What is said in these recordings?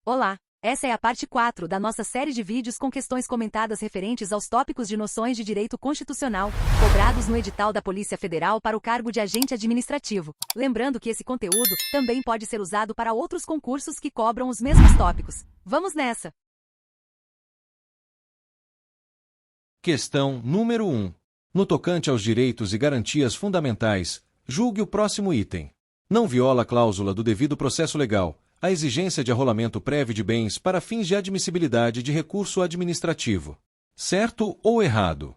Olá! Essa é a parte 4 da nossa série de vídeos com questões comentadas referentes aos tópicos de noções de direito constitucional, cobrados no edital da Polícia Federal para o cargo de agente administrativo. Lembrando que esse conteúdo também pode ser usado para outros concursos que cobram os mesmos tópicos. Vamos nessa! Questão número 1. No tocante aos direitos e garantias fundamentais, julgue o próximo item. Não viola a cláusula do devido processo legal a exigência de arrolamento prévio de bens para fins de admissibilidade de recurso administrativo. Certo ou errado?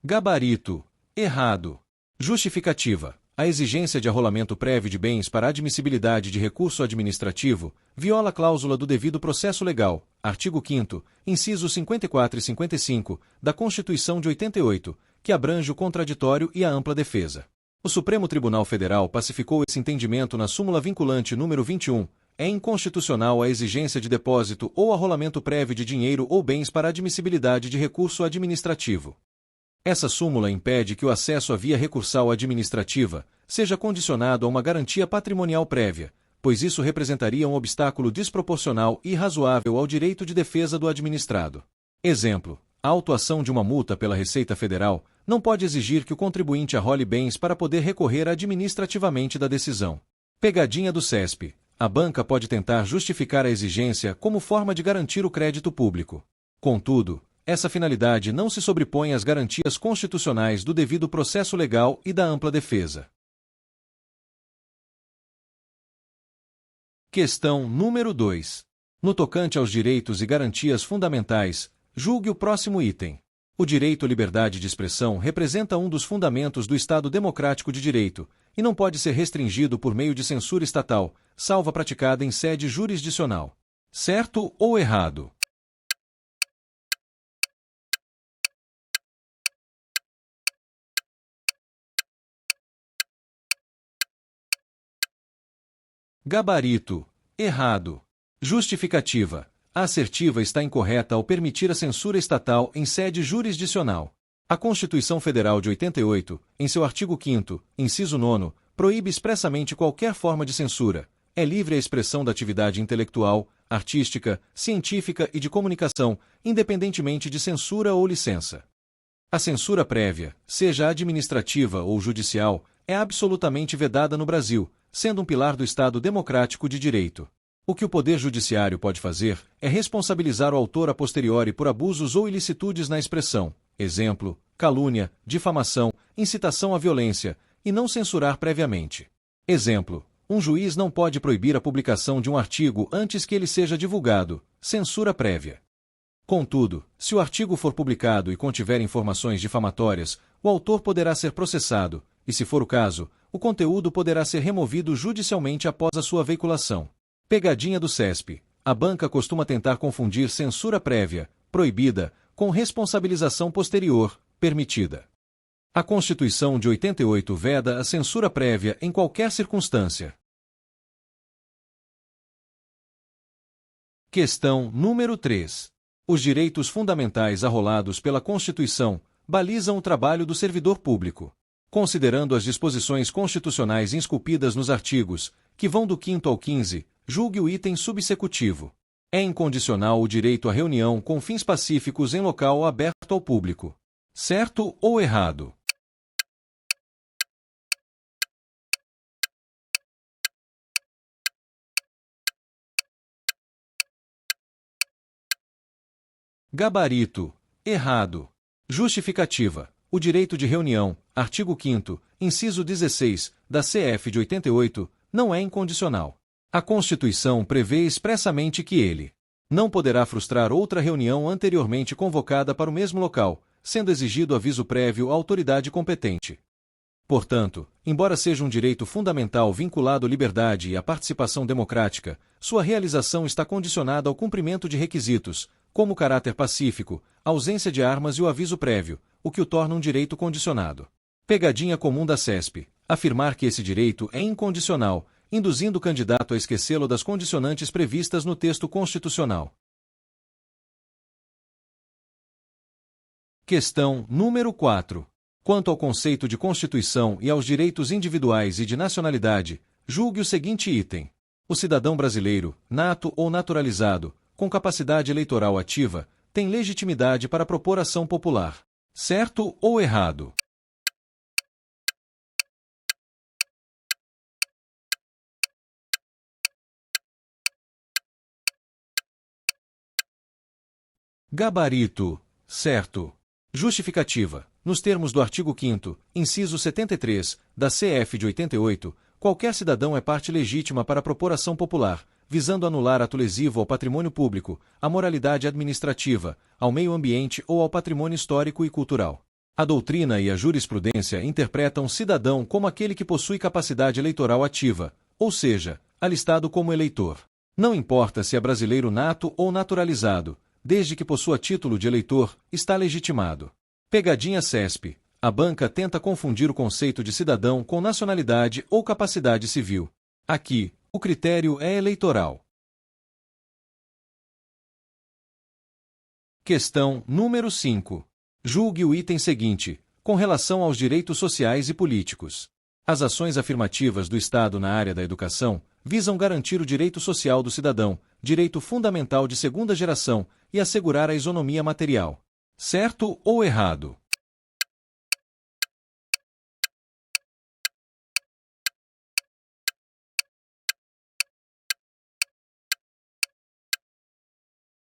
Gabarito. Errado. Justificativa. A exigência de arrolamento prévio de bens para admissibilidade de recurso administrativo viola a cláusula do devido processo legal, artigo 5º, incisos 54 e 55, da Constituição de 88, que abrange o contraditório e a ampla defesa. O Supremo Tribunal Federal pacificou esse entendimento na súmula vinculante número 21. É inconstitucional a exigência de depósito ou arrolamento prévio de dinheiro ou bens para admissibilidade de recurso administrativo. Essa súmula impede que o acesso à via recursal administrativa seja condicionado a uma garantia patrimonial prévia, pois isso representaria um obstáculo desproporcional e irrazoável ao direito de defesa do administrado. Exemplo: a autuação de uma multa pela Receita Federal não pode exigir que o contribuinte arrole bens para poder recorrer administrativamente da decisão. Pegadinha do CESP. A banca pode tentar justificar a exigência como forma de garantir o crédito público. Contudo, essa finalidade não se sobrepõe às garantias constitucionais do devido processo legal e da ampla defesa. Questão número 2. No tocante aos direitos e garantias fundamentais, julgue o próximo item. O direito à liberdade de expressão representa um dos fundamentos do Estado democrático de direito, e não pode ser restringido por meio de censura estatal, salvo a praticada em sede jurisdicional. Certo ou errado? Gabarito. Errado. Justificativa. A assertiva está incorreta ao permitir a censura estatal em sede jurisdicional. A Constituição Federal de 88, em seu artigo 5º, inciso 9, proíbe expressamente qualquer forma de censura. É livre a expressão da atividade intelectual, artística, científica e de comunicação, independentemente de censura ou licença. A censura prévia, seja administrativa ou judicial, é absolutamente vedada no Brasil, sendo um pilar do Estado democrático de direito. O que o Poder Judiciário pode fazer é responsabilizar o autor a posteriori por abusos ou ilicitudes na expressão, exemplo, calúnia, difamação, incitação à violência, e não censurar previamente. Exemplo, um juiz não pode proibir a publicação de um artigo antes que ele seja divulgado, censura prévia. Contudo, se o artigo for publicado e contiver informações difamatórias, o autor poderá ser processado, e se for o caso, o conteúdo poderá ser removido judicialmente após a sua veiculação. Pegadinha do CESP. A banca costuma tentar confundir censura prévia, proibida, com responsabilização posterior, permitida. A Constituição de 88 veda a censura prévia em qualquer circunstância. Questão número 3. Os direitos fundamentais arrolados pela Constituição balizam o trabalho do servidor público. Considerando as disposições constitucionais esculpidas nos artigos, que vão do 5º ao 15, julgue o item subsecutivo. É incondicional o direito à reunião com fins pacíficos em local aberto ao público. Certo ou errado? Gabarito. Errado. Justificativa. O direito de reunião, artigo 5º, inciso 16, da CF de 88, não é incondicional. A Constituição prevê expressamente que ele não poderá frustrar outra reunião anteriormente convocada para o mesmo local, sendo exigido aviso prévio à autoridade competente. Portanto, embora seja um direito fundamental vinculado à liberdade e à participação democrática, sua realização está condicionada ao cumprimento de requisitos, como o caráter pacífico, a ausência de armas e o aviso prévio, o que o torna um direito condicionado. Pegadinha comum da CESP. Afirmar que esse direito é incondicional, induzindo o candidato a esquecê-lo das condicionantes previstas no texto constitucional. Questão número 4. Quanto ao conceito de Constituição e aos direitos individuais e de nacionalidade, julgue o seguinte item. O cidadão brasileiro, nato ou naturalizado, com capacidade eleitoral ativa, tem legitimidade para propor ação popular. Certo ou errado? Gabarito. Certo. Justificativa. Nos termos do artigo 5º, inciso 73, da CF de 88, qualquer cidadão é parte legítima para propor ação popular, visando anular ato lesivo ao patrimônio público, à moralidade administrativa, ao meio ambiente ou ao patrimônio histórico e cultural. A doutrina e a jurisprudência interpretam cidadão como aquele que possui capacidade eleitoral ativa, ou seja, alistado como eleitor. Não importa se é brasileiro nato ou naturalizado, desde que possua título de eleitor, está legitimado. Pegadinha CESP. A banca tenta confundir o conceito de cidadão com nacionalidade ou capacidade civil. Aqui, o critério é eleitoral. Questão número 5. Julgue o item seguinte, com relação aos direitos sociais e políticos. As ações afirmativas do Estado na área da educação visam garantir o direito social do cidadão, direito fundamental de segunda geração, e assegurar a isonomia material. Certo ou errado?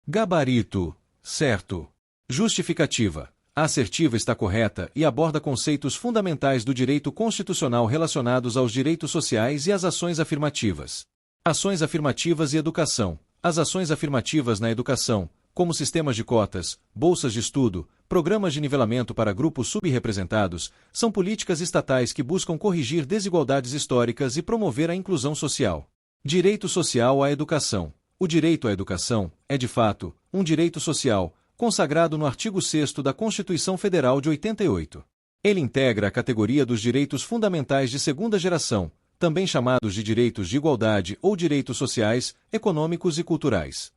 Gabarito. Certo. Justificativa. A assertiva está correta e aborda conceitos fundamentais do direito constitucional relacionados aos direitos sociais e às ações afirmativas. Ações afirmativas e educação. As ações afirmativas na educação, como sistemas de cotas, bolsas de estudo, programas de nivelamento para grupos subrepresentados, são políticas estatais que buscam corrigir desigualdades históricas e promover a inclusão social. Direito social à educação. O direito à educação é, de fato, um direito social, consagrado no artigo 6º da Constituição Federal de 88. Ele integra a categoria dos direitos fundamentais de segunda geração, também chamados de direitos de igualdade ou direitos sociais, econômicos e culturais.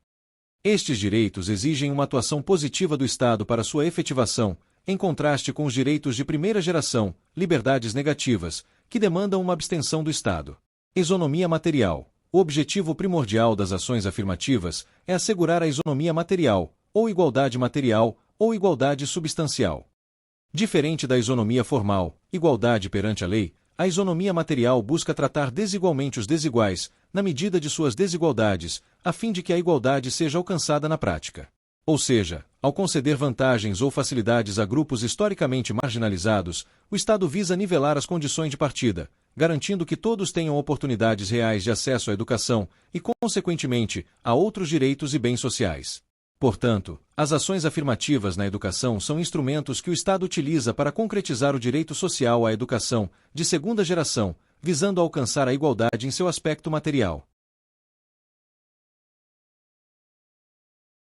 Estes direitos exigem uma atuação positiva do Estado para sua efetivação, em contraste com os direitos de primeira geração, liberdades negativas, que demandam uma abstenção do Estado. Isonomia material. O objetivo primordial das ações afirmativas é assegurar a isonomia material, ou igualdade material, ou igualdade substancial. Diferente da isonomia formal, igualdade perante a lei, a isonomia material busca tratar desigualmente os desiguais, na medida de suas desigualdades, a fim de que a igualdade seja alcançada na prática. Ou seja, ao conceder vantagens ou facilidades a grupos historicamente marginalizados, o Estado visa nivelar as condições de partida, garantindo que todos tenham oportunidades reais de acesso à educação e, consequentemente, a outros direitos e bens sociais. Portanto, as ações afirmativas na educação são instrumentos que o Estado utiliza para concretizar o direito social à educação, de segunda geração, visando alcançar a igualdade em seu aspecto material.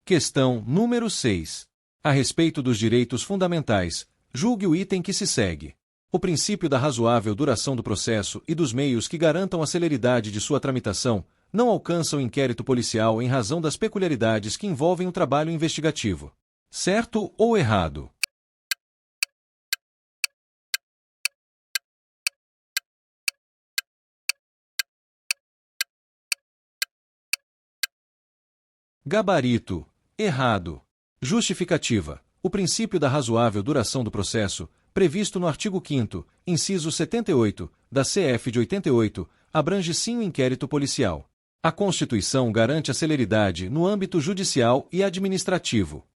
Questão número 6. A respeito dos direitos fundamentais, julgue o item que se segue. O princípio da razoável duração do processo e dos meios que garantam a celeridade de sua tramitação não alcança o inquérito policial em razão das peculiaridades que envolvem o trabalho investigativo. Certo ou errado? Gabarito. Errado. Justificativa. O princípio da razoável duração do processo, previsto no artigo 5º, inciso 78, da CF de 88, abrange sim o inquérito policial. A Constituição garante a celeridade no âmbito judicial e administrativo.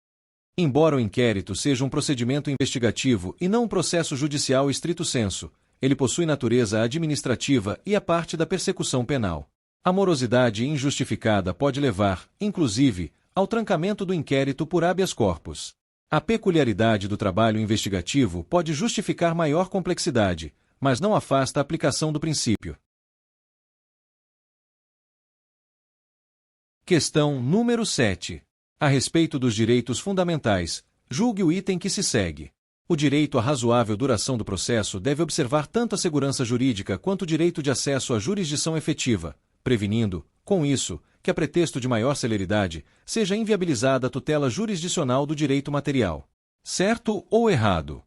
Embora o inquérito seja um procedimento investigativo e não um processo judicial estrito sensu, ele possui natureza administrativa e é parte da persecução penal. A morosidade injustificada pode levar, inclusive, ao trancamento do inquérito por habeas corpus. A peculiaridade do trabalho investigativo pode justificar maior complexidade, mas não afasta a aplicação do princípio. Questão número 7. A respeito dos direitos fundamentais, julgue o item que se segue. O direito à razoável duração do processo deve observar tanto a segurança jurídica quanto o direito de acesso à jurisdição efetiva, prevenindo, com isso, que a pretexto de maior celeridade, seja inviabilizada a tutela jurisdicional do direito material. Certo ou errado?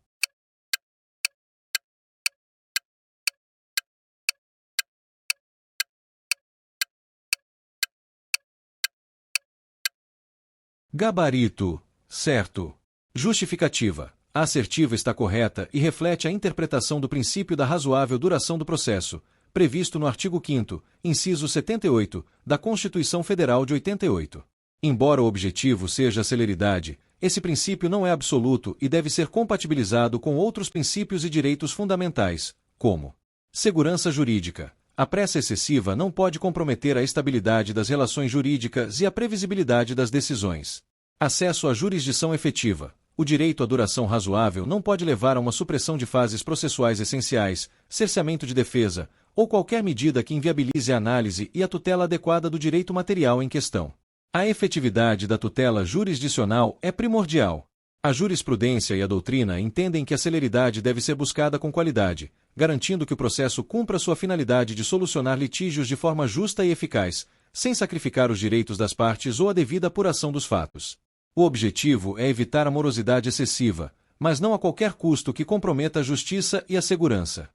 Gabarito. Certo. Justificativa. A assertiva está correta e reflete a interpretação do princípio da razoável duração do processo, previsto no artigo 5º, inciso 78, da Constituição Federal de 88. Embora o objetivo seja a celeridade, esse princípio não é absoluto e deve ser compatibilizado com outros princípios e direitos fundamentais, como segurança jurídica. A pressa excessiva não pode comprometer a estabilidade das relações jurídicas e a previsibilidade das decisões. Acesso à jurisdição efetiva. O direito à duração razoável não pode levar a uma supressão de fases processuais essenciais, cerceamento de defesa, ou qualquer medida que inviabilize a análise e a tutela adequada do direito material em questão. A efetividade da tutela jurisdicional é primordial. A jurisprudência e a doutrina entendem que a celeridade deve ser buscada com qualidade, garantindo que o processo cumpra sua finalidade de solucionar litígios de forma justa e eficaz, sem sacrificar os direitos das partes ou a devida apuração dos fatos. O objetivo é evitar a morosidade excessiva, mas não a qualquer custo que comprometa a justiça e a segurança.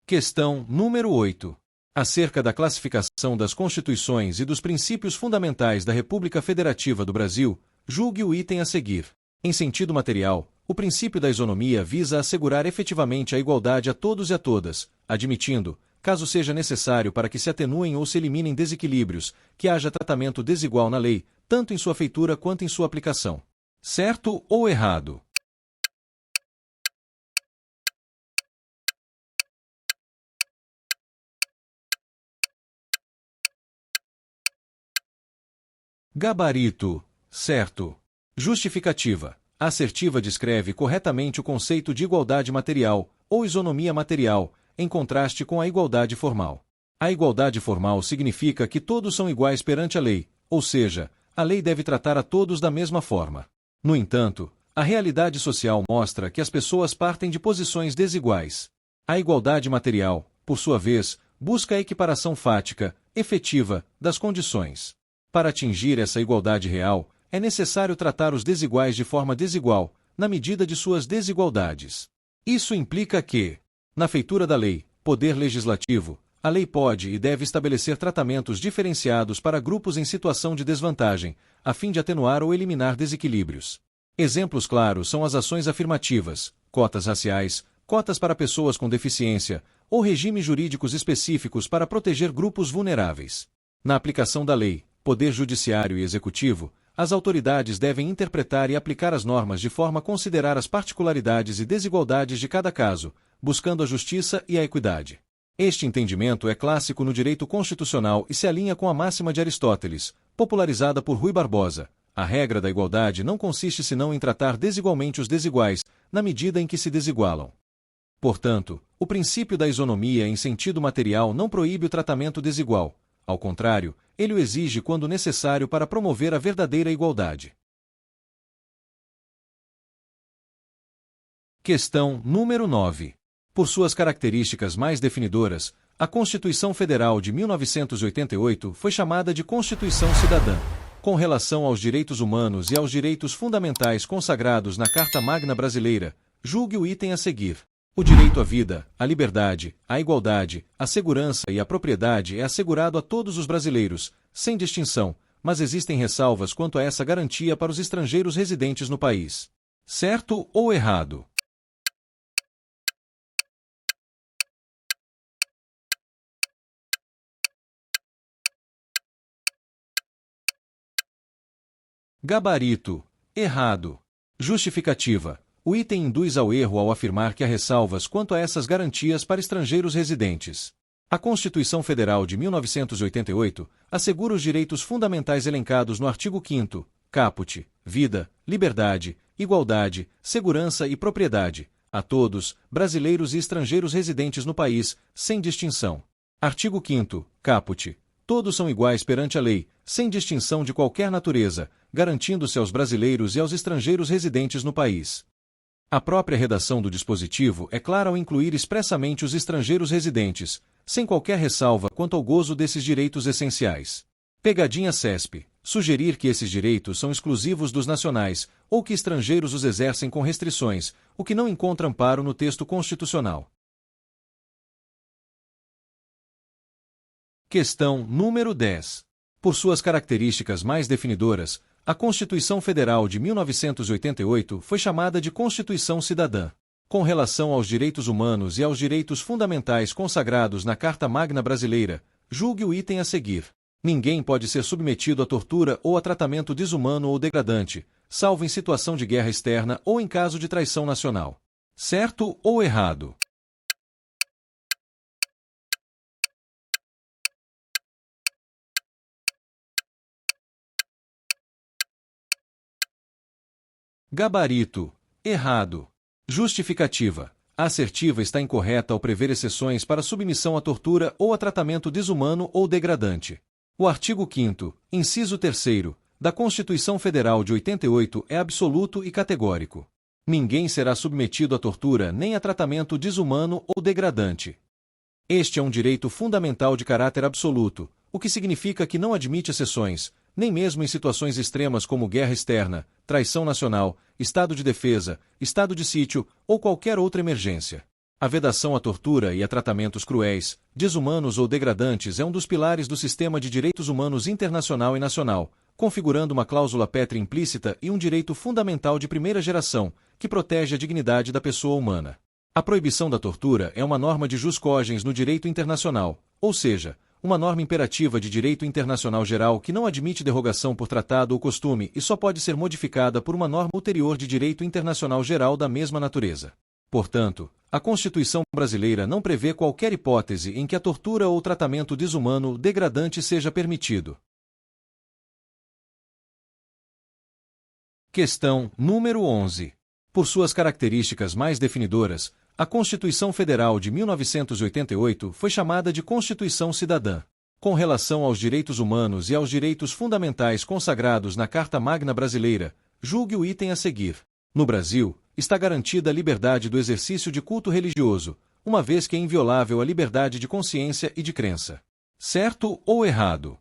Questão número 8. Acerca da classificação das Constituições e dos princípios fundamentais da República Federativa do Brasil, julgue o item a seguir. Em sentido material, o princípio da isonomia visa assegurar efetivamente a igualdade a todos e a todas, admitindo, caso seja necessário para que se atenuem ou se eliminem desequilíbrios, que haja tratamento desigual na lei, tanto em sua feitura quanto em sua aplicação. Certo ou errado? Gabarito. Certo. Justificativa. A assertiva descreve corretamente o conceito de igualdade material, ou isonomia material, em contraste com a igualdade formal. A igualdade formal significa que todos são iguais perante a lei, ou seja, a lei deve tratar a todos da mesma forma. No entanto, a realidade social mostra que as pessoas partem de posições desiguais. A igualdade material, por sua vez, busca a equiparação fática, efetiva, das condições. Para atingir essa igualdade real, é necessário tratar os desiguais de forma desigual, na medida de suas desigualdades. Isso implica que, na feitura da lei, poder legislativo, a lei pode e deve estabelecer tratamentos diferenciados para grupos em situação de desvantagem, a fim de atenuar ou eliminar desequilíbrios. Exemplos claros são as ações afirmativas, cotas raciais, cotas para pessoas com deficiência, ou regimes jurídicos específicos para proteger grupos vulneráveis. Na aplicação da lei, Poder Judiciário e Executivo, as autoridades devem interpretar e aplicar as normas de forma a considerar as particularidades e desigualdades de cada caso, buscando a justiça e a equidade. Este entendimento é clássico no direito constitucional e se alinha com a máxima de Aristóteles, popularizada por Rui Barbosa. A regra da igualdade não consiste senão em tratar desigualmente os desiguais, na medida em que se desigualam. Portanto, o princípio da isonomia em sentido material não proíbe o tratamento desigual. Ao contrário, ele o exige quando necessário para promover a verdadeira igualdade. Questão número 9. Por suas características mais definidoras, a Constituição Federal de 1988 foi chamada de Constituição Cidadã. Com relação aos direitos humanos e aos direitos fundamentais consagrados na Carta Magna Brasileira, julgue o item a seguir. O direito à vida, à liberdade, à igualdade, à segurança e à propriedade é assegurado a todos os brasileiros, sem distinção, mas existem ressalvas quanto a essa garantia para os estrangeiros residentes no país. Certo ou errado? Gabarito. Errado. Justificativa. O item induz ao erro ao afirmar que há ressalvas quanto a essas garantias para estrangeiros residentes. A Constituição Federal de 1988 assegura os direitos fundamentais elencados no artigo 5º, caput, vida, liberdade, igualdade, segurança e propriedade, a todos, brasileiros e estrangeiros residentes no país, sem distinção. Artigo 5º, caput. Todos são iguais perante a lei, sem distinção de qualquer natureza, garantindo-se aos brasileiros e aos estrangeiros residentes no país. A própria redação do dispositivo é clara ao incluir expressamente os estrangeiros residentes, sem qualquer ressalva quanto ao gozo desses direitos essenciais. Pegadinha CESP. sugerir que esses direitos são exclusivos dos nacionais, ou que estrangeiros os exercem com restrições, o que não encontra amparo no texto constitucional. Questão número 10. Por suas características mais definidoras, a Constituição Federal de 1988 foi chamada de Constituição Cidadã. Com relação aos direitos humanos e aos direitos fundamentais consagrados na Carta Magna Brasileira, julgue o item a seguir. Ninguém pode ser submetido a tortura ou a tratamento desumano ou degradante, salvo em situação de guerra externa ou em caso de traição nacional. Certo ou errado? Gabarito: errado. Justificativa: a assertiva está incorreta ao prever exceções para submissão à tortura ou a tratamento desumano ou degradante. O artigo 5º, inciso 3º, da Constituição Federal de 88 é absoluto e categórico. Ninguém será submetido à tortura nem a tratamento desumano ou degradante. Este é um direito fundamental de caráter absoluto, o que significa que não admite exceções, nem mesmo em situações extremas como guerra externa, traição nacional, estado de defesa, estado de sítio ou qualquer outra emergência. A vedação à tortura e a tratamentos cruéis, desumanos ou degradantes é um dos pilares do sistema de direitos humanos internacional e nacional, configurando uma cláusula pétrea implícita e um direito fundamental de primeira geração, que protege a dignidade da pessoa humana. A proibição da tortura é uma norma de jus cogens no direito internacional, ou seja, uma norma imperativa de direito internacional geral que não admite derrogação por tratado ou costume e só pode ser modificada por uma norma ulterior de direito internacional geral da mesma natureza. Portanto, a Constituição brasileira não prevê qualquer hipótese em que a tortura ou tratamento desumano ou degradante seja permitido. Questão número 11. Por suas características mais definidoras, a Constituição Federal de 1988 foi chamada de Constituição Cidadã. Com relação aos direitos humanos e aos direitos fundamentais consagrados na Carta Magna Brasileira, julgue o item a seguir. No Brasil, está garantida a liberdade do exercício de culto religioso, uma vez que é inviolável a liberdade de consciência e de crença. Certo ou errado?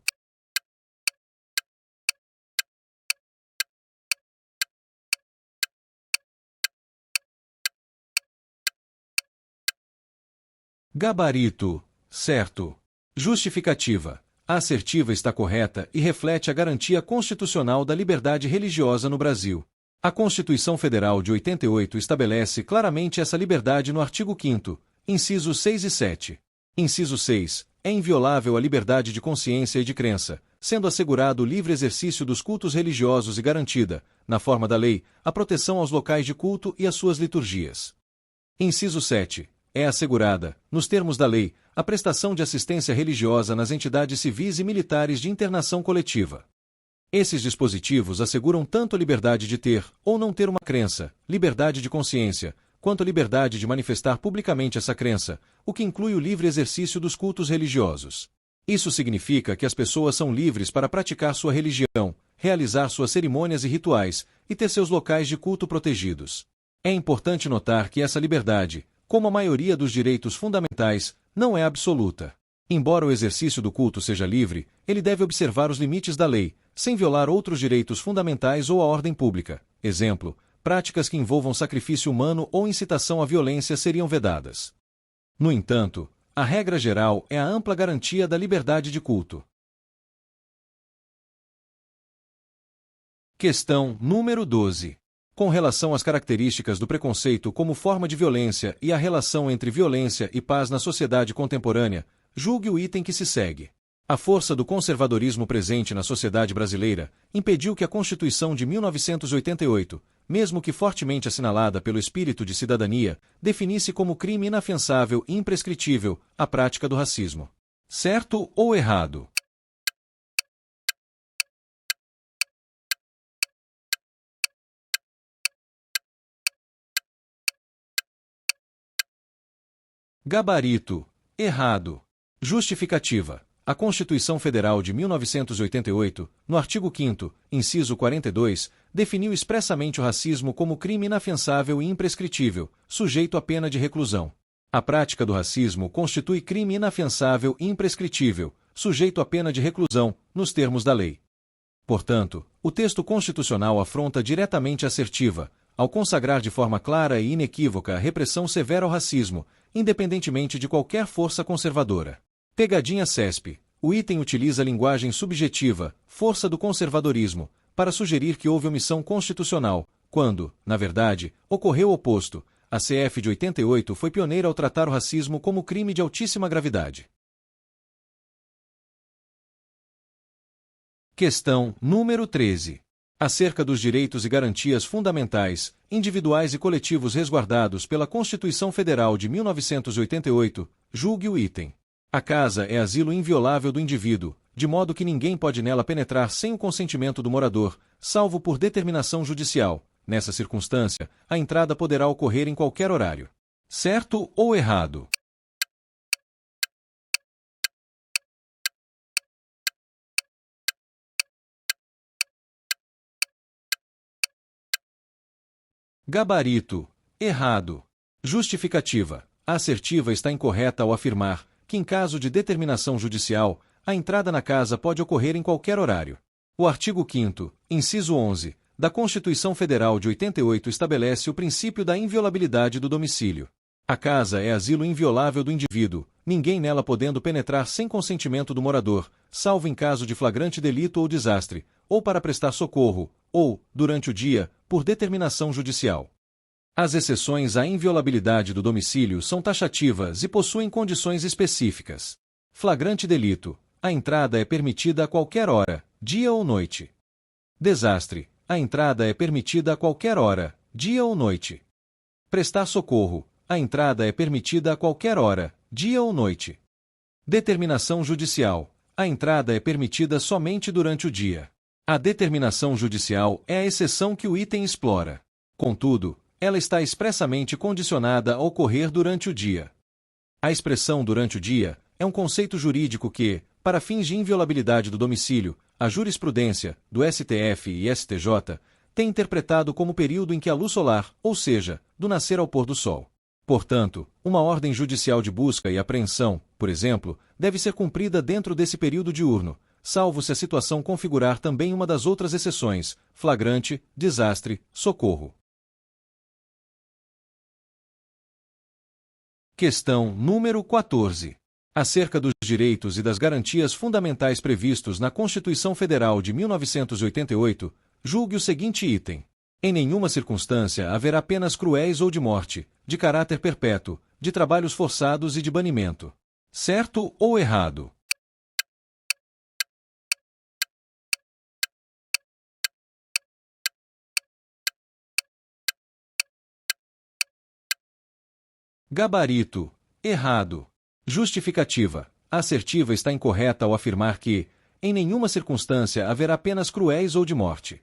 Gabarito: certo. Justificativa: a assertiva está correta e reflete a garantia constitucional da liberdade religiosa no Brasil. A Constituição Federal de 88 estabelece claramente essa liberdade no artigo 5º, incisos 6 e 7. Inciso 6. É inviolável a liberdade de consciência e de crença, sendo assegurado o livre exercício dos cultos religiosos e garantida, na forma da lei, a proteção aos locais de culto e às suas liturgias. Inciso 7. É assegurada, nos termos da lei, a prestação de assistência religiosa nas entidades civis e militares de internação coletiva. Esses dispositivos asseguram tanto a liberdade de ter ou não ter uma crença, liberdade de consciência, quanto a liberdade de manifestar publicamente essa crença, o que inclui o livre exercício dos cultos religiosos. Isso significa que as pessoas são livres para praticar sua religião, realizar suas cerimônias e rituais, e ter seus locais de culto protegidos. É importante notar que essa liberdade, como a maioria dos direitos fundamentais, não é absoluta. Embora o exercício do culto seja livre, ele deve observar os limites da lei, sem violar outros direitos fundamentais ou a ordem pública. Exemplo, práticas que envolvam sacrifício humano ou incitação à violência seriam vedadas. No entanto, a regra geral é a ampla garantia da liberdade de culto. Questão número 12. Com relação às características do preconceito como forma de violência e a relação entre violência e paz na sociedade contemporânea, julgue o item que se segue. A força do conservadorismo presente na sociedade brasileira impediu que a Constituição de 1988, mesmo que fortemente assinalada pelo espírito de cidadania, definisse como crime inafiançável e imprescritível a prática do racismo. Certo ou errado? Gabarito: errado. Justificativa: a Constituição Federal de 1988, no artigo 5º, inciso 42, definiu expressamente o racismo como crime inafiançável e imprescritível, sujeito à pena de reclusão. A prática do racismo constitui crime inafiançável e imprescritível, sujeito à pena de reclusão, nos termos da lei. Portanto, o texto constitucional afronta diretamente a assertiva, ao consagrar de forma clara e inequívoca a repressão severa ao racismo, independentemente de qualquer força conservadora. Pegadinha CESP. O item utiliza a linguagem subjetiva, força do conservadorismo, para sugerir que houve omissão constitucional, quando, na verdade, ocorreu o oposto. A CF de 88 foi pioneira ao tratar o racismo como crime de altíssima gravidade. Questão número 13. Acerca dos direitos e garantias fundamentais, individuais e coletivos resguardados pela Constituição Federal de 1988, julgue o item. A casa é asilo inviolável do indivíduo, de modo que ninguém pode nela penetrar sem o consentimento do morador, salvo por determinação judicial. Nessa circunstância, a entrada poderá ocorrer em qualquer horário. Certo ou errado? Gabarito. Errado. Justificativa. A assertiva está incorreta ao afirmar que, em caso de determinação judicial, a entrada na casa pode ocorrer em qualquer horário. O artigo 5º, inciso 11, da Constituição Federal de 88 estabelece o princípio da inviolabilidade do domicílio. A casa é asilo inviolável do indivíduo, ninguém nela podendo penetrar sem consentimento do morador, salvo em caso de flagrante delito ou desastre, ou para prestar socorro, ou, durante o dia, por determinação judicial. As exceções à inviolabilidade do domicílio são taxativas e possuem condições específicas. Flagrante delito. A entrada é permitida a qualquer hora, dia ou noite. Desastre. A entrada é permitida a qualquer hora, dia ou noite. Prestar socorro. A entrada é permitida a qualquer hora, dia ou noite. Determinação judicial. A entrada é permitida somente durante o dia. A determinação judicial é a exceção que o item explora. Contudo, ela está expressamente condicionada a ocorrer durante o dia. A expressão durante o dia é um conceito jurídico que, para fins de inviolabilidade do domicílio, a jurisprudência do STF e STJ tem interpretado como período em que a luz solar, ou seja, do nascer ao pôr do sol. Portanto, uma ordem judicial de busca e apreensão, por exemplo, deve ser cumprida dentro desse período diurno, salvo se a situação configurar também uma das outras exceções: flagrante, desastre, socorro. Questão número 14. Acerca dos direitos e das garantias fundamentais previstos na Constituição Federal de 1988, julgue o seguinte item. Em nenhuma circunstância haverá penas cruéis ou de morte, de caráter perpétuo, de trabalhos forçados e de banimento. Certo ou errado? Gabarito. Errado. Justificativa. A assertiva está incorreta ao afirmar que, em nenhuma circunstância haverá penas cruéis ou de morte.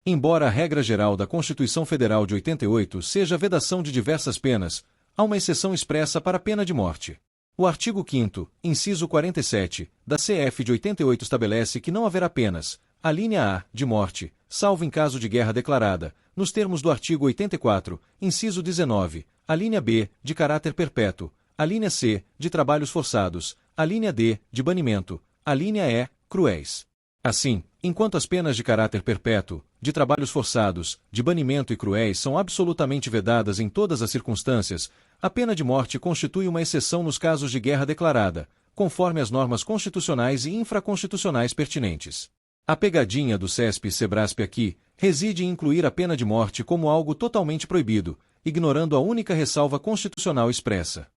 Embora a regra geral da Constituição Federal de 88 seja a vedação de diversas penas, há uma exceção expressa para a pena de morte. O artigo 5º, inciso 47, da CF de 88 estabelece que não haverá penas, a linha A, de morte, salvo em caso de guerra declarada, nos termos do artigo 84, inciso 19, a linha B, de caráter perpétuo, a linha C, de trabalhos forçados, a linha D, de banimento, a linha E, cruéis. Assim, enquanto as penas de caráter perpétuo, de trabalhos forçados, de banimento e cruéis são absolutamente vedadas em todas as circunstâncias, a pena de morte constitui uma exceção nos casos de guerra declarada, conforme as normas constitucionais e infraconstitucionais pertinentes. A pegadinha do CESP-SEBRASP aqui reside em incluir a pena de morte como algo totalmente proibido, ignorando a única ressalva constitucional expressa.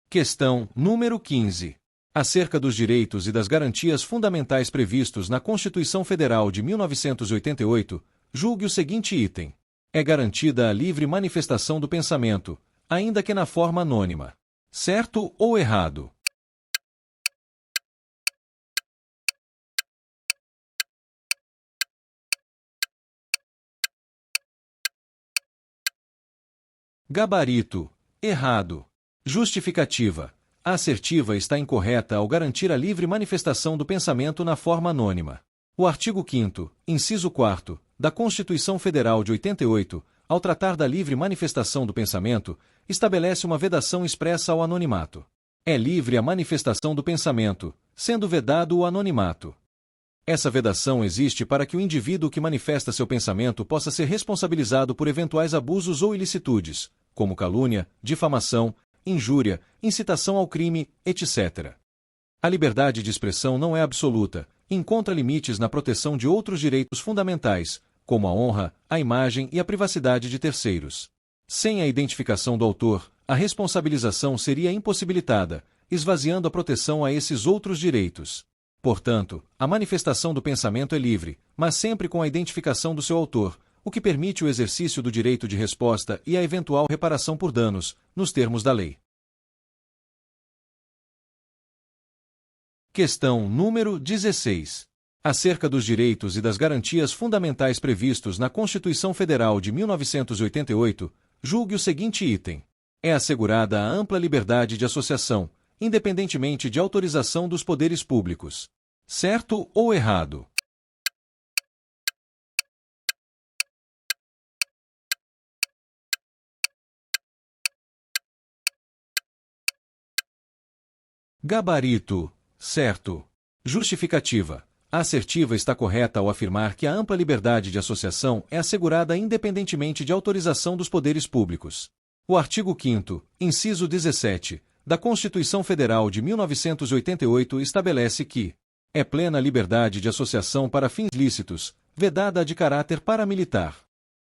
Questão número 15. Acerca dos direitos e das garantias fundamentais previstos na Constituição Federal de 1988, julgue o seguinte item. É garantida a livre manifestação do pensamento, ainda que na forma anônima. Certo ou errado? Gabarito. Errado. Justificativa. A assertiva está incorreta ao garantir a livre manifestação do pensamento na forma anônima. O artigo 5º, inciso 4º, da Constituição Federal de 88, ao tratar da livre manifestação do pensamento, estabelece uma vedação expressa ao anonimato. É livre a manifestação do pensamento, sendo vedado o anonimato. Essa vedação existe para que o indivíduo que manifesta seu pensamento possa ser responsabilizado por eventuais abusos ou ilicitudes, como calúnia, difamação, injúria, incitação ao crime, etc. A liberdade de expressão não é absoluta, e encontra limites na proteção de outros direitos fundamentais, como a honra, a imagem e a privacidade de terceiros. Sem a identificação do autor, a responsabilização seria impossibilitada, esvaziando a proteção a esses outros direitos. Portanto, a manifestação do pensamento é livre, mas sempre com a identificação do seu autor, o que permite o exercício do direito de resposta e a eventual reparação por danos, nos termos da lei. Questão número 16. Acerca dos direitos e das garantias fundamentais previstos na Constituição Federal de 1988, julgue o seguinte item. É assegurada a ampla liberdade de associação, independentemente de autorização dos poderes públicos. Certo ou errado? Gabarito. Certo. Justificativa. A assertiva está correta ao afirmar que a ampla liberdade de associação é assegurada independentemente de autorização dos poderes públicos. O artigo 5º, inciso 17, da Constituição Federal de 1988 estabelece que é plena liberdade de associação para fins lícitos, vedada a de caráter paramilitar.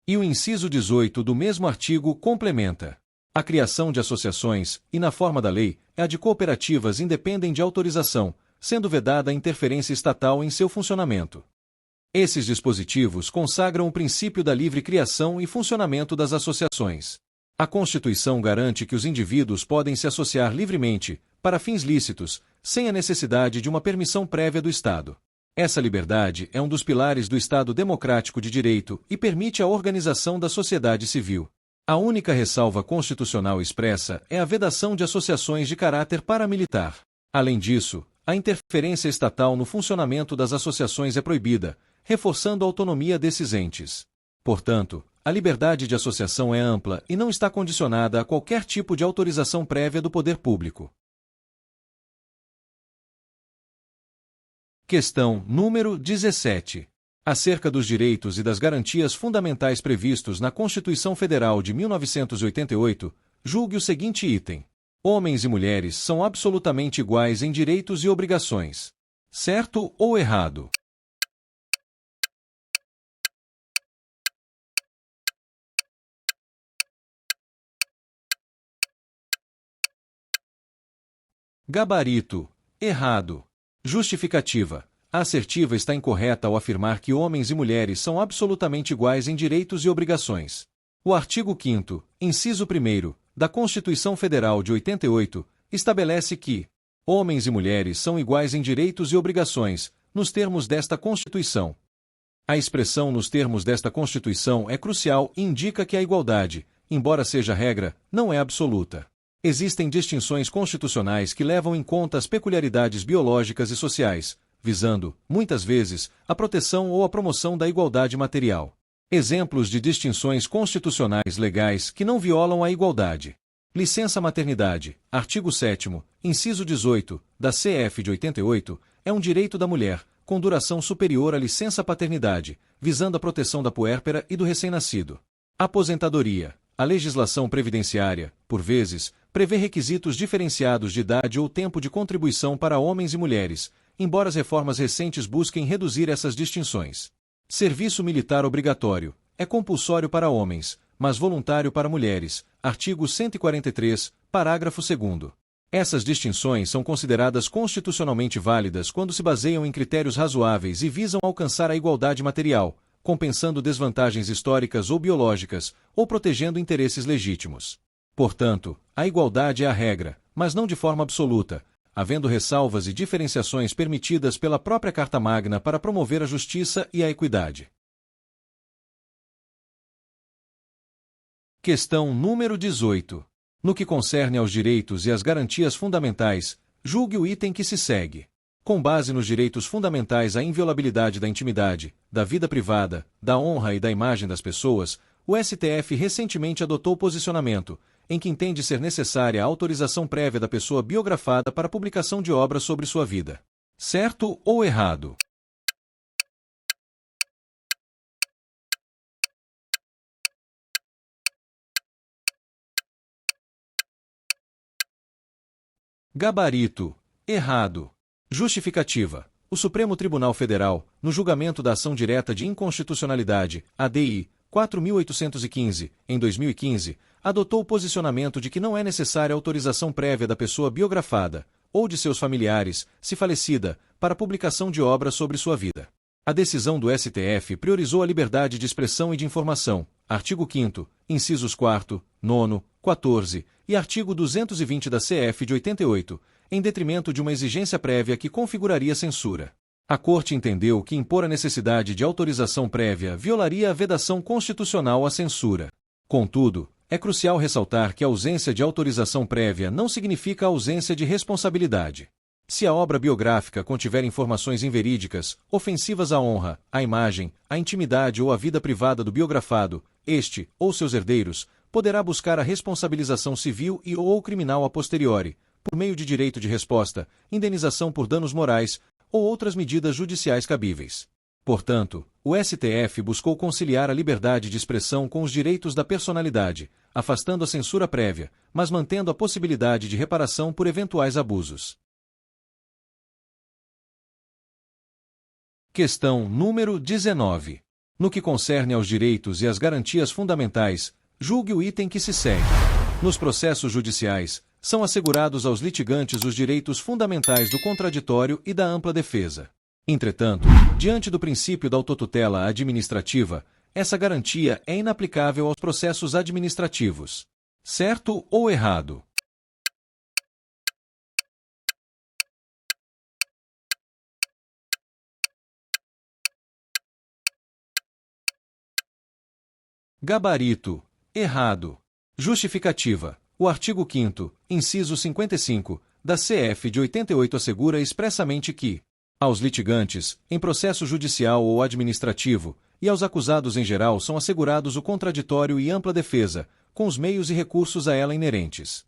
E o inciso 18 do mesmo artigo complementa. A criação de associações, e na forma da lei, a de cooperativas independem de autorização, sendo vedada a interferência estatal em seu funcionamento. Esses dispositivos consagram o princípio da livre criação e funcionamento das associações. A Constituição garante que os indivíduos podem se associar livremente, para fins lícitos, sem a necessidade de uma permissão prévia do Estado. Essa liberdade é um dos pilares do Estado democrático de direito e permite a organização da sociedade civil. A única ressalva constitucional expressa é a vedação de associações de caráter paramilitar. Além disso, a interferência estatal no funcionamento das associações é proibida, reforçando a autonomia desses entes. Portanto, a liberdade de associação é ampla e não está condicionada a qualquer tipo de autorização prévia do poder público. Questão número 17. Acerca dos direitos e das garantias fundamentais previstos na Constituição Federal de 1988, julgue o seguinte item. Homens e mulheres são absolutamente iguais em direitos e obrigações. Certo ou errado? Gabarito. Errado. Justificativa. A assertiva está incorreta ao afirmar que homens e mulheres são absolutamente iguais em direitos e obrigações. O artigo 5º, inciso 1º, da Constituição Federal de 88, estabelece que homens e mulheres são iguais em direitos e obrigações, nos termos desta Constituição. A expressão nos termos desta Constituição é crucial e indica que a igualdade, embora seja regra, não é absoluta. Existem distinções constitucionais que levam em conta as peculiaridades biológicas e sociais, visando, muitas vezes, a proteção ou a promoção da igualdade material. Exemplos de distinções constitucionais legais que não violam a igualdade. Licença maternidade, artigo 7º, inciso 18, da CF de 88, é um direito da mulher, com duração superior à licença paternidade, visando a proteção da puérpera e do recém-nascido. Aposentadoria. A legislação previdenciária, por vezes, prevê requisitos diferenciados de idade ou tempo de contribuição para homens e mulheres, embora as reformas recentes busquem reduzir essas distinções. Serviço militar obrigatório. É compulsório para homens, mas voluntário para mulheres. Artigo 143, parágrafo 2º. Essas distinções são consideradas constitucionalmente válidas quando se baseiam em critérios razoáveis e visam alcançar a igualdade material, compensando desvantagens históricas ou biológicas, ou protegendo interesses legítimos. Portanto, a igualdade é a regra, mas não de forma absoluta, havendo ressalvas e diferenciações permitidas pela própria Carta Magna para promover a justiça e a equidade. Questão número 18. No que concerne aos direitos e às garantias fundamentais, julgue o item que se segue. Com base nos direitos fundamentais à inviolabilidade da intimidade, da vida privada, da honra e da imagem das pessoas, o STF recentemente adotou posicionamento, em que entende ser necessária a autorização prévia da pessoa biografada para a publicação de obra sobre sua vida. Certo ou errado? Gabarito. Errado. Justificativa. O Supremo Tribunal Federal, no julgamento da ação direta de inconstitucionalidade, ADI 4.815, em 2015, adotou o posicionamento de que não é necessária autorização prévia da pessoa biografada, ou de seus familiares, se falecida, para a publicação de obra sobre sua vida. A decisão do STF priorizou a liberdade de expressão e de informação, artigo 5º, incisos 4º, 9º, 14 e artigo 220 da CF de 88, em detrimento de uma exigência prévia que configuraria censura. A Corte entendeu que impor a necessidade de autorização prévia violaria a vedação constitucional à censura. Contudo, é crucial ressaltar que a ausência de autorização prévia não significa a ausência de responsabilidade. Se a obra biográfica contiver informações inverídicas, ofensivas à honra, à imagem, à intimidade ou à vida privada do biografado, este, ou seus herdeiros, poderá buscar a responsabilização civil e ou criminal a posteriori, por meio de direito de resposta, indenização por danos morais ou outras medidas judiciais cabíveis. Portanto, o STF buscou conciliar a liberdade de expressão com os direitos da personalidade, afastando a censura prévia, mas mantendo a possibilidade de reparação por eventuais abusos. Questão número 19. No que concerne aos direitos e às garantias fundamentais, julgue o item que se segue. Nos processos judiciais, são assegurados aos litigantes os direitos fundamentais do contraditório e da ampla defesa. Entretanto, diante do princípio da autotutela administrativa, essa garantia é inaplicável aos processos administrativos. Certo ou errado? Gabarito. Errado. Justificativa. O artigo 5º, inciso 55, da CF de 88 assegura expressamente que, aos litigantes, em processo judicial ou administrativo, e aos acusados em geral são assegurados o contraditório e ampla defesa, com os meios e recursos a ela inerentes.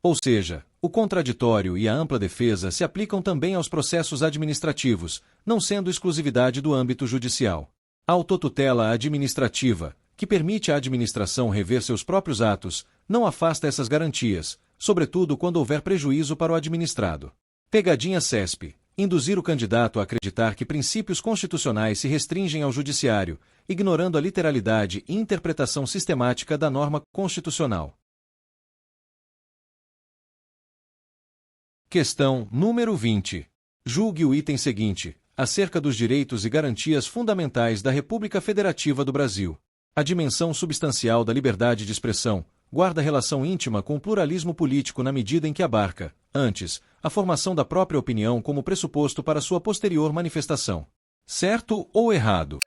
Ou seja, o contraditório e a ampla defesa se aplicam também aos processos administrativos, não sendo exclusividade do âmbito judicial. A autotutela administrativa, que permite à administração rever seus próprios atos, não afasta essas garantias, sobretudo quando houver prejuízo para o administrado. Pegadinha CESP. Induzir o candidato a acreditar que princípios constitucionais se restringem ao judiciário, ignorando a literalidade e interpretação sistemática da norma constitucional. Questão número 20. Julgue o item seguinte, acerca dos direitos e garantias fundamentais da República Federativa do Brasil. A dimensão substancial da liberdade de expressão guarda relação íntima com o pluralismo político na medida em que abarca, antes, a formação da própria opinião como pressuposto para sua posterior manifestação. Certo ou errado?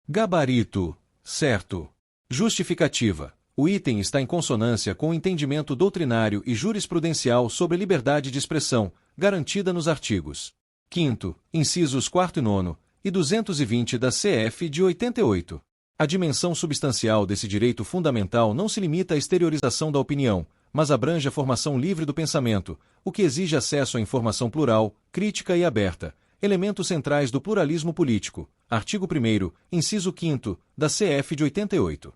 Gabarito. Certo. Justificativa. O item está em consonância com o entendimento doutrinário e jurisprudencial sobre liberdade de expressão, garantida nos artigos 5º, incisos 4º e 9º, e 220 da CF de 88. A dimensão substancial desse direito fundamental não se limita à exteriorização da opinião, mas abrange a formação livre do pensamento, o que exige acesso à informação plural, crítica e aberta, elementos centrais do pluralismo político, artigo 1º, inciso 5º, da CF de 88.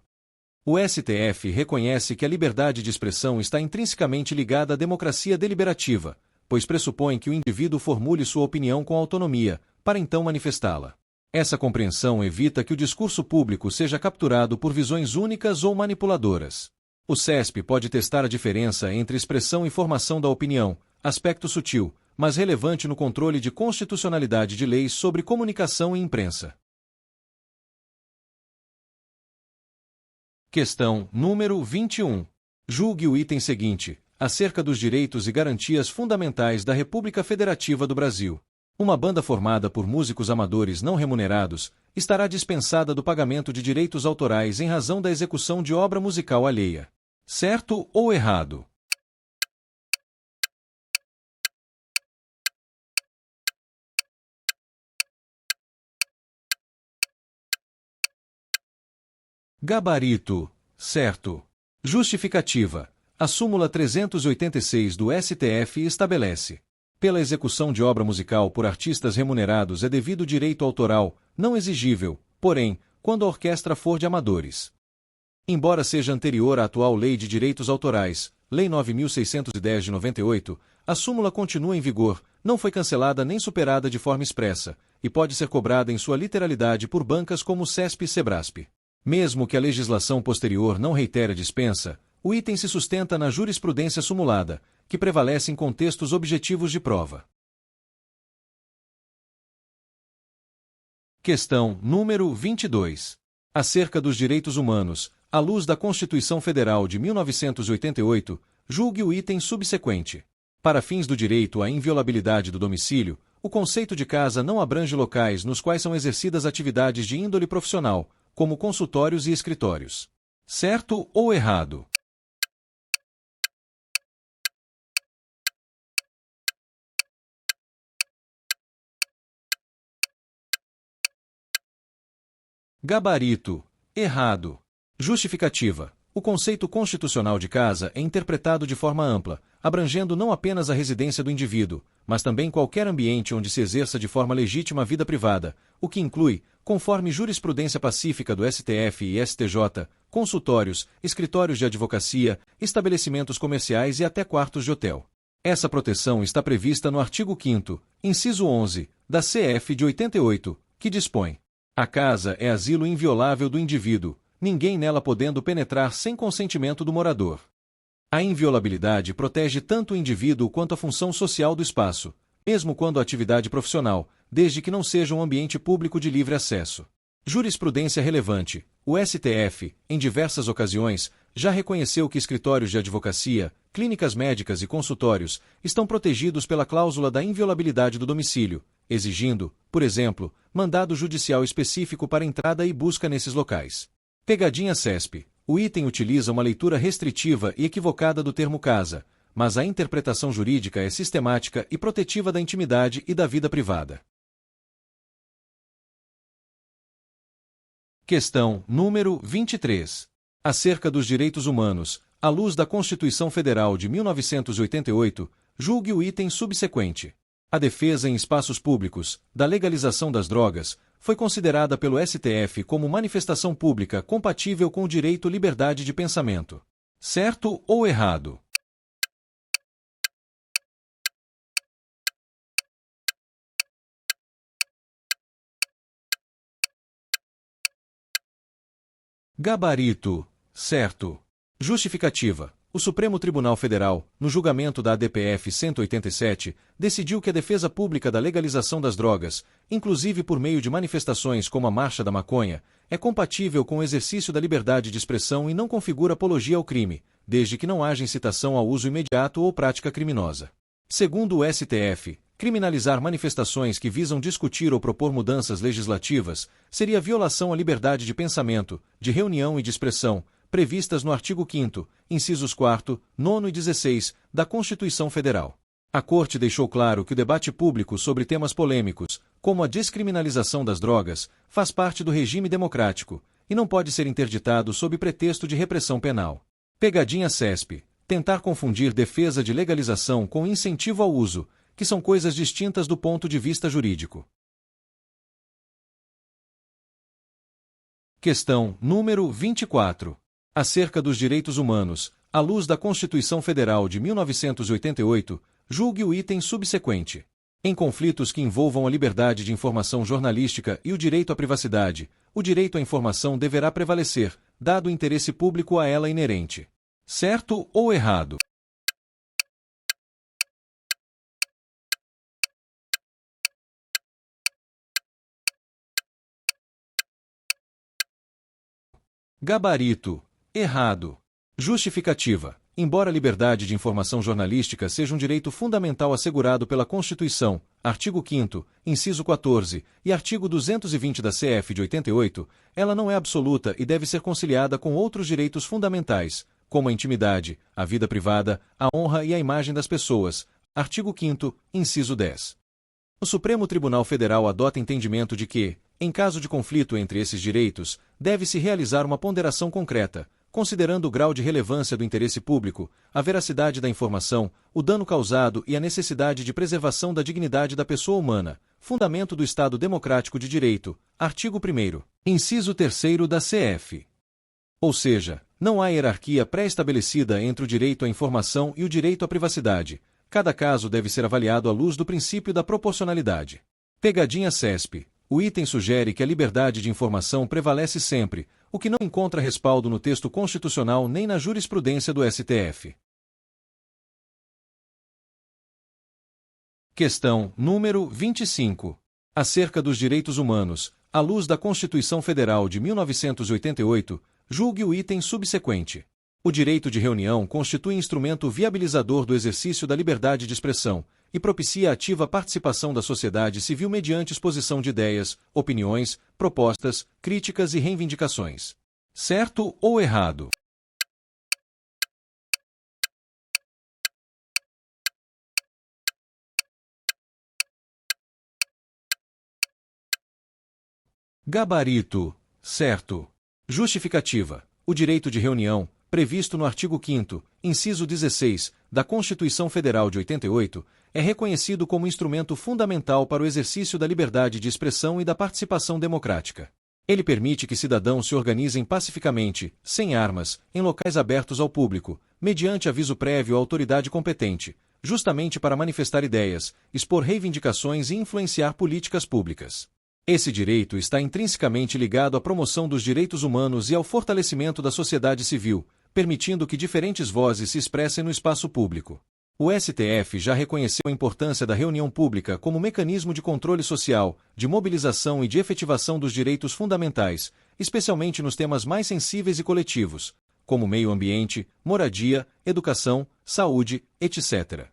O STF reconhece que a liberdade de expressão está intrinsecamente ligada à democracia deliberativa, pois pressupõe que o indivíduo formule sua opinião com autonomia, para então manifestá-la. Essa compreensão evita que o discurso público seja capturado por visões únicas ou manipuladoras. O CESP pode testar a diferença entre expressão e formação da opinião, aspecto sutil, mas relevante no controle de constitucionalidade de leis sobre comunicação e imprensa. Questão número 21. Julgue o item seguinte, acerca dos direitos e garantias fundamentais da República Federativa do Brasil. Uma banda formada por músicos amadores não remunerados estará dispensada do pagamento de direitos autorais em razão da execução de obra musical alheia. Certo ou errado? Gabarito, certo. Justificativa. A súmula 386 do STF estabelece: pela execução de obra musical por artistas remunerados é devido direito autoral, não exigível, porém, quando a orquestra for de amadores. Embora seja anterior à atual Lei de Direitos Autorais, Lei 9.610 de 98, a súmula continua em vigor, não foi cancelada nem superada de forma expressa, e pode ser cobrada em sua literalidade por bancas como o CESP e Sebrasp. Mesmo que a legislação posterior não reitere a dispensa, o item se sustenta na jurisprudência sumulada, que prevalece em contextos objetivos de prova. Questão número 22. Acerca dos direitos humanos, à luz da Constituição Federal de 1988, julgue o item subsequente. Para fins do direito à inviolabilidade do domicílio, o conceito de casa não abrange locais nos quais são exercidas atividades de índole profissional, como consultórios e escritórios. Certo ou errado? Gabarito, errado. Justificativa. O conceito constitucional de casa é interpretado de forma ampla, abrangendo não apenas a residência do indivíduo, mas também qualquer ambiente onde se exerça de forma legítima a vida privada, o que inclui, conforme jurisprudência pacífica do STF e STJ, consultórios, escritórios de advocacia, estabelecimentos comerciais e até quartos de hotel. Essa proteção está prevista no artigo 5º, inciso 11, da CF de 88, que dispõe: a casa é asilo inviolável do indivíduo, ninguém nela podendo penetrar sem consentimento do morador. A inviolabilidade protege tanto o indivíduo quanto a função social do espaço, mesmo quando a atividade profissional, desde que não seja um ambiente público de livre acesso. Jurisprudência relevante. O STF, em diversas ocasiões, já reconheceu que escritórios de advocacia, clínicas médicas e consultórios estão protegidos pela cláusula da inviolabilidade do domicílio, exigindo, por exemplo, mandado judicial específico para entrada e busca nesses locais. Pegadinha CESP. O item utiliza uma leitura restritiva e equivocada do termo casa, mas a interpretação jurídica é sistemática e protetiva da intimidade e da vida privada. Questão número 23. Acerca dos direitos humanos, à luz da Constituição Federal de 1988, julgue o item subsequente. A defesa em espaços públicos, da legalização das drogas, foi considerada pelo STF como manifestação pública compatível com o direito à liberdade de pensamento. Certo ou errado? Gabarito, certo. Justificativa. O Supremo Tribunal Federal, no julgamento da ADPF 187, decidiu que a defesa pública da legalização das drogas, inclusive por meio de manifestações como a Marcha da Maconha, é compatível com o exercício da liberdade de expressão e não configura apologia ao crime, desde que não haja incitação ao uso imediato ou prática criminosa. Segundo o STF, criminalizar manifestações que visam discutir ou propor mudanças legislativas seria violação à liberdade de pensamento, de reunião e de expressão, previstas no artigo 5º, incisos 4º, 9º e 16, da Constituição Federal. A Corte deixou claro que o debate público sobre temas polêmicos, como a descriminalização das drogas, faz parte do regime democrático, e não pode ser interditado sob pretexto de repressão penal. Pegadinha CESP. Tentar confundir defesa de legalização com incentivo ao uso, que são coisas distintas do ponto de vista jurídico. Questão número 24. Acerca dos direitos humanos, à luz da Constituição Federal de 1988, julgue o item subsequente. Em conflitos que envolvam a liberdade de informação jornalística e o direito à privacidade, o direito à informação deverá prevalecer, dado o interesse público a ela inerente. Certo ou errado? Gabarito. Errado. Justificativa. Embora a liberdade de informação jornalística seja um direito fundamental assegurado pela Constituição, artigo 5º, inciso 14, e artigo 220 da CF de 88, ela não é absoluta e deve ser conciliada com outros direitos fundamentais, como a intimidade, a vida privada, a honra e a imagem das pessoas, artigo 5º, inciso 10. O Supremo Tribunal Federal adota entendimento de que, em caso de conflito entre esses direitos, deve-se realizar uma ponderação concreta, considerando o grau de relevância do interesse público, a veracidade da informação, o dano causado e a necessidade de preservação da dignidade da pessoa humana, fundamento do Estado Democrático de Direito, artigo 1º, inciso 3º da CF. Ou seja, não há hierarquia pré-estabelecida entre o direito à informação e o direito à privacidade. Cada caso deve ser avaliado à luz do princípio da proporcionalidade. Pegadinha CESP. O item sugere que a liberdade de informação prevalece sempre, o que não encontra respaldo no texto constitucional nem na jurisprudência do STF. Questão número 25. Acerca dos direitos humanos, à luz da Constituição Federal de 1988, julgue o item subsequente. O direito de reunião constitui instrumento viabilizador do exercício da liberdade de expressão e propicia a ativa participação da sociedade civil mediante exposição de ideias, opiniões, propostas, críticas e reivindicações. Certo ou errado? Gabarito. Certo. Justificativa. O direito de reunião, previsto no artigo 5º, inciso 16, da Constituição Federal de 88, é reconhecido como instrumento fundamental para o exercício da liberdade de expressão e da participação democrática. Ele permite que cidadãos se organizem pacificamente, sem armas, em locais abertos ao público, mediante aviso prévio à autoridade competente, justamente para manifestar ideias, expor reivindicações e influenciar políticas públicas. Esse direito está intrinsecamente ligado à promoção dos direitos humanos e ao fortalecimento da sociedade civil, permitindo que diferentes vozes se expressem no espaço público. O STF já reconheceu a importância da reunião pública como mecanismo de controle social, de mobilização e de efetivação dos direitos fundamentais, especialmente nos temas mais sensíveis e coletivos, como meio ambiente, moradia, educação, saúde, etc.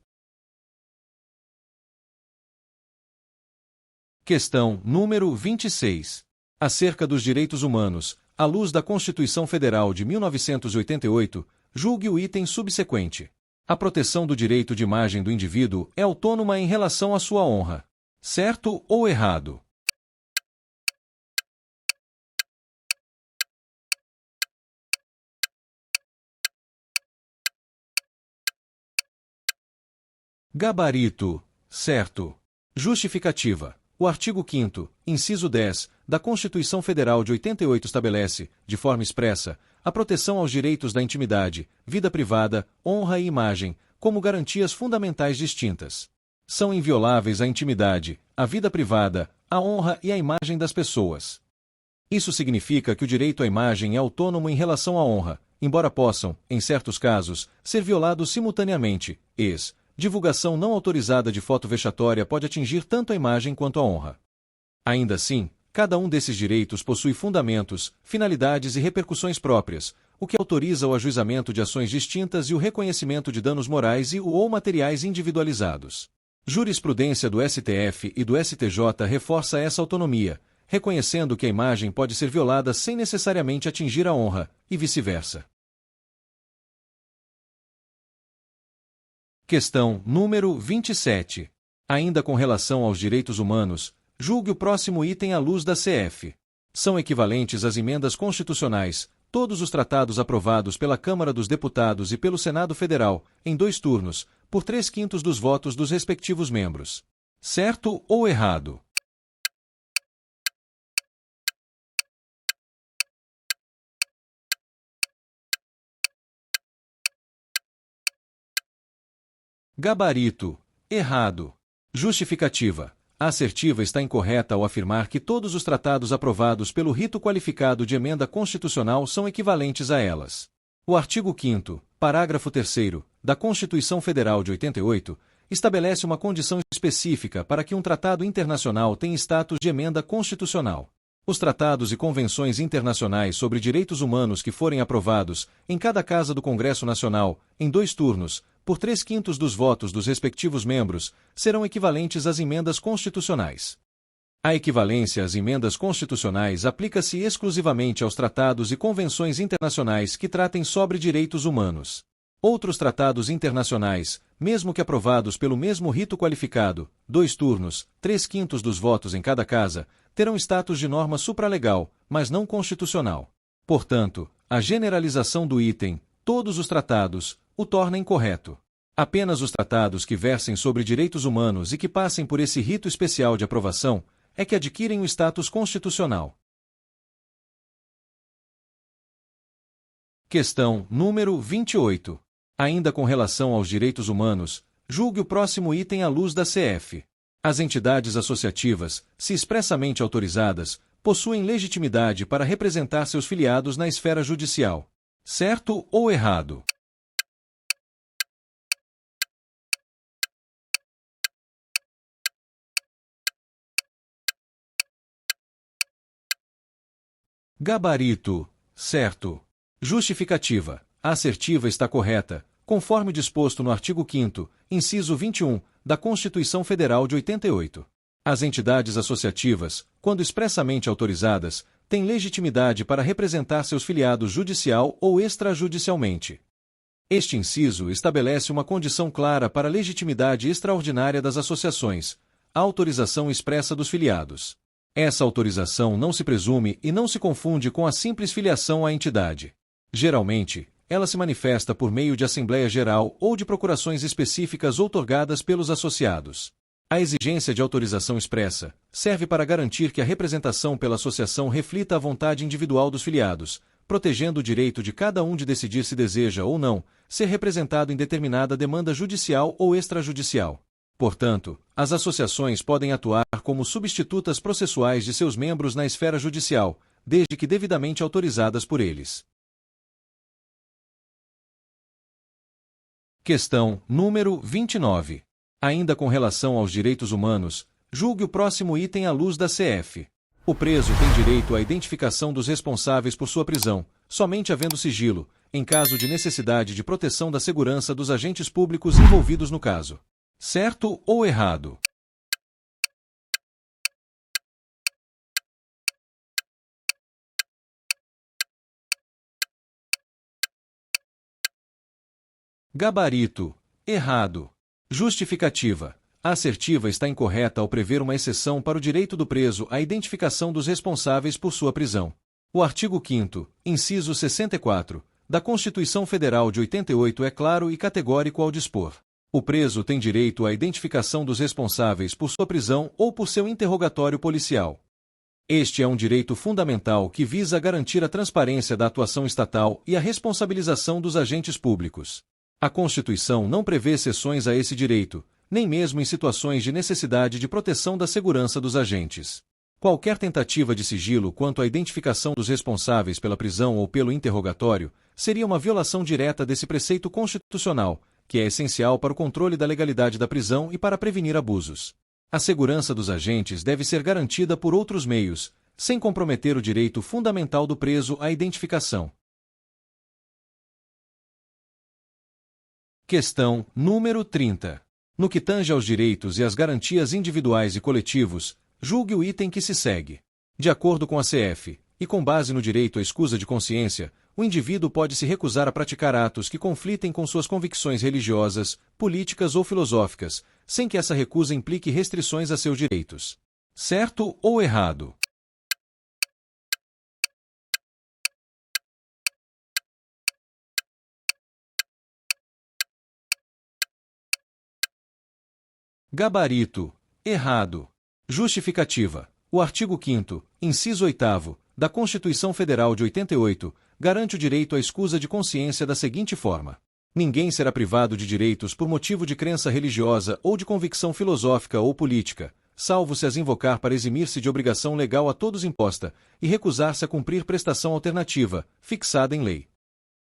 Questão número 26. Acerca dos direitos humanos, à luz da Constituição Federal de 1988, julgue o item subsequente. A proteção do direito de imagem do indivíduo é autônoma em relação à sua honra. Certo ou errado? Gabarito. Certo. Justificativa. O artigo 5º, inciso 10, da Constituição Federal de 88 estabelece, de forma expressa, a proteção aos direitos da intimidade, vida privada, honra e imagem, como garantias fundamentais distintas. São invioláveis a intimidade, a vida privada, a honra e a imagem das pessoas. Isso significa que o direito à imagem é autônomo em relação à honra, embora possam, em certos casos, ser violados simultaneamente. Divulgação não autorizada de foto vexatória pode atingir tanto a imagem quanto a honra. Ainda assim, cada um desses direitos possui fundamentos, finalidades e repercussões próprias, o que autoriza o ajuizamento de ações distintas e o reconhecimento de danos morais ou materiais individualizados. Jurisprudência do STF e do STJ reforça essa autonomia, reconhecendo que a imagem pode ser violada sem necessariamente atingir a honra, e vice-versa. Questão número 27. Ainda com relação aos direitos humanos, julgue o próximo item à luz da CF. São equivalentes às emendas constitucionais, todos os tratados aprovados pela Câmara dos Deputados e pelo Senado Federal, em 2 turnos, por 3/5 dos votos dos respectivos membros. Certo ou errado? Gabarito. Errado. Justificativa. A assertiva está incorreta ao afirmar que todos os tratados aprovados pelo rito qualificado de emenda constitucional são equivalentes a elas. O artigo 5º, parágrafo 3º, da Constituição Federal de 88, estabelece uma condição específica para que um tratado internacional tenha status de emenda constitucional. Os tratados e convenções internacionais sobre direitos humanos que forem aprovados, em cada casa do Congresso Nacional, em 2 turnos, por 3/5 dos votos dos respectivos membros, serão equivalentes às emendas constitucionais. A equivalência às emendas constitucionais aplica-se exclusivamente aos tratados e convenções internacionais que tratem sobre direitos humanos. Outros tratados internacionais, mesmo que aprovados pelo mesmo rito qualificado, 2 turnos, 3/5 dos votos em cada casa, terão status de norma supralegal, mas não constitucional. Portanto, a generalização do item, todos os tratados, o torna incorreto. Apenas os tratados que versem sobre direitos humanos e que passem por esse rito especial de aprovação é que adquirem o status constitucional. Questão número 28. Ainda com relação aos direitos humanos, julgue o próximo item à luz da CF. As entidades associativas, se expressamente autorizadas, possuem legitimidade para representar seus filiados na esfera judicial. Certo ou errado? Gabarito: certo. Justificativa: a assertiva está correta, conforme disposto no artigo 5º, inciso 21, da Constituição Federal de 88. As entidades associativas, quando expressamente autorizadas, têm legitimidade para representar seus filiados judicial ou extrajudicialmente. Este inciso estabelece uma condição clara para a legitimidade extraordinária das associações: a autorização expressa dos filiados. Essa autorização não se presume e não se confunde com a simples filiação à entidade. Geralmente, ela se manifesta por meio de Assembleia Geral ou de procurações específicas outorgadas pelos associados. A exigência de autorização expressa serve para garantir que a representação pela associação reflita a vontade individual dos filiados, protegendo o direito de cada um de decidir se deseja ou não ser representado em determinada demanda judicial ou extrajudicial. Portanto, as associações podem atuar como substitutas processuais de seus membros na esfera judicial, desde que devidamente autorizadas por eles. Questão número 29. Ainda com relação aos direitos humanos, julgue o próximo item à luz da CF. O preso tem direito à identificação dos responsáveis por sua prisão, somente havendo sigilo, em caso de necessidade de proteção da segurança dos agentes públicos envolvidos no caso. Certo ou errado? Gabarito: errado. Justificativa: a assertiva está incorreta ao prever uma exceção para o direito do preso à identificação dos responsáveis por sua prisão. O artigo 5º, inciso 64, da Constituição Federal de 88 é claro e categórico ao dispor: o preso tem direito à identificação dos responsáveis por sua prisão ou por seu interrogatório policial. Este é um direito fundamental que visa garantir a transparência da atuação estatal e a responsabilização dos agentes públicos. A Constituição não prevê exceções a esse direito, nem mesmo em situações de necessidade de proteção da segurança dos agentes. Qualquer tentativa de sigilo quanto à identificação dos responsáveis pela prisão ou pelo interrogatório seria uma violação direta desse preceito constitucional, que é essencial para o controle da legalidade da prisão e para prevenir abusos. A segurança dos agentes deve ser garantida por outros meios, sem comprometer o direito fundamental do preso à identificação. Questão número 30. No que tange aos direitos e às garantias individuais e coletivos, julgue o item que se segue. De acordo com a CF, e com base no direito à escusa de consciência, o indivíduo pode se recusar a praticar atos que conflitem com suas convicções religiosas, políticas ou filosóficas, sem que essa recusa implique restrições a seus direitos. Certo ou errado? Gabarito: errado. Justificativa: o artigo 5º, inciso 8º, da Constituição Federal de 88, garante o direito à escusa de consciência da seguinte forma: ninguém será privado de direitos por motivo de crença religiosa ou de convicção filosófica ou política, salvo se as invocar para eximir-se de obrigação legal a todos imposta e recusar-se a cumprir prestação alternativa, fixada em lei.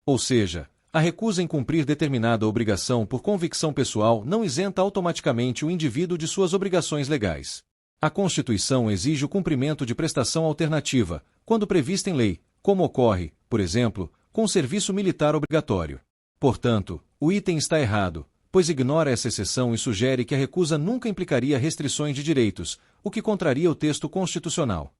Ou seja, a recusa em cumprir determinada obrigação por convicção pessoal não isenta automaticamente o indivíduo de suas obrigações legais. A Constituição exige o cumprimento de prestação alternativa, quando prevista em lei, como ocorre, por exemplo, com o serviço militar obrigatório. Portanto, o item está errado, pois ignora essa exceção e sugere que a recusa nunca implicaria restrições de direitos, o que contraria o texto constitucional.